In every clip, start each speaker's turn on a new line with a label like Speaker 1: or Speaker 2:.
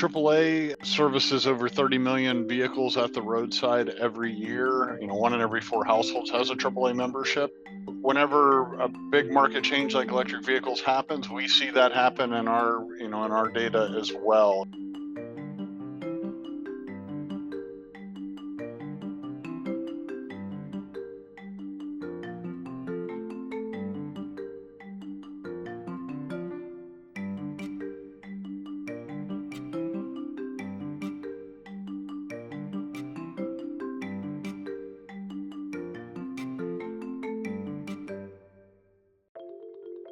Speaker 1: AAA services over 30 million vehicles at the roadside every year. One in every 4 households has a AAA membership. Whenever a big market change like electric vehicles happens, we see that happen in our data as well.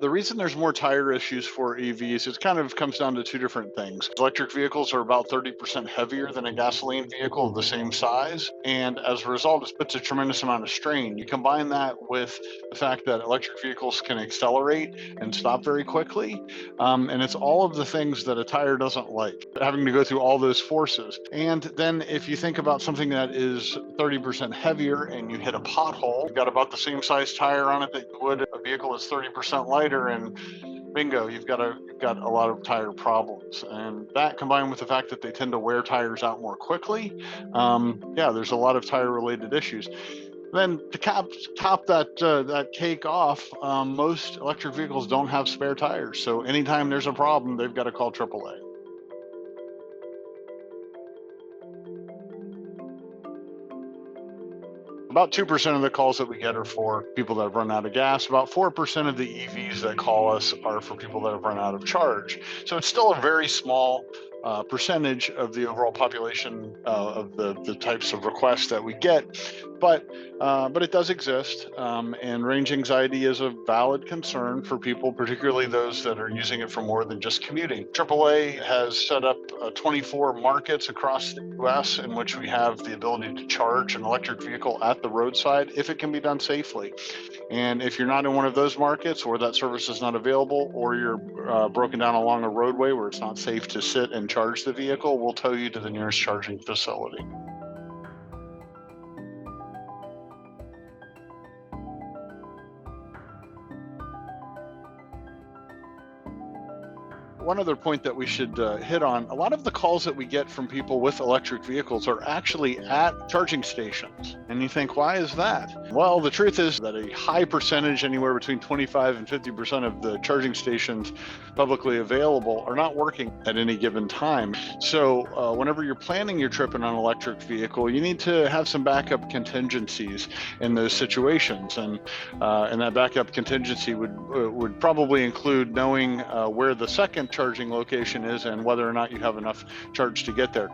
Speaker 1: The reason there's more tire issues for EVs, it kind of comes down to two different things. Electric vehicles are about 30% heavier than a gasoline vehicle of the same size, and as a result, it puts a tremendous amount of strain. You combine that with the fact that electric vehicles can accelerate and stop very quickly, and it's all of the things that a tire doesn't like, having to go through all those forces. And then if you think about something that is 30% heavier and you hit a pothole, you've got about the same size tire on it that you would a vehicle that's 30% lighter, and bingo, you've got a lot of tire problems. And that, combined with the fact that they tend to wear tires out more quickly, there's a lot of tire related issues. Then to top that cake off, most electric vehicles don't have spare tires, so anytime there's a problem, they've got to call AAA. About 2% of the calls that we get are for people that have run out of gas. About 4% of the EVs that call us are for people that have run out of charge. So it's still a very small percentage of the overall population of the types of requests that we get, but it does exist, and range anxiety is a valid concern for people, particularly those that are using it for more than just commuting. AAA has set up 24 markets across the U.S. in which we have the ability to charge an electric vehicle at the roadside if it can be done safely. And if you're not in one of those markets, or that service is not available, or you're broken down along a roadway where it's not safe to sit and charge the vehicle, we'll tow you to the nearest charging facility. One other point that we should hit on, a lot of the calls that we get from people with electric vehicles are actually at charging stations. And you think, why is that? Well, the truth is that a high percentage, anywhere between 25 and 50% of the charging stations publicly available, are not working at any given time. So whenever you're planning your trip in an electric vehicle, you need to have some backup contingencies in those situations. And that backup contingency would probably include knowing where the second charging location is and whether or not you have enough charge to get there.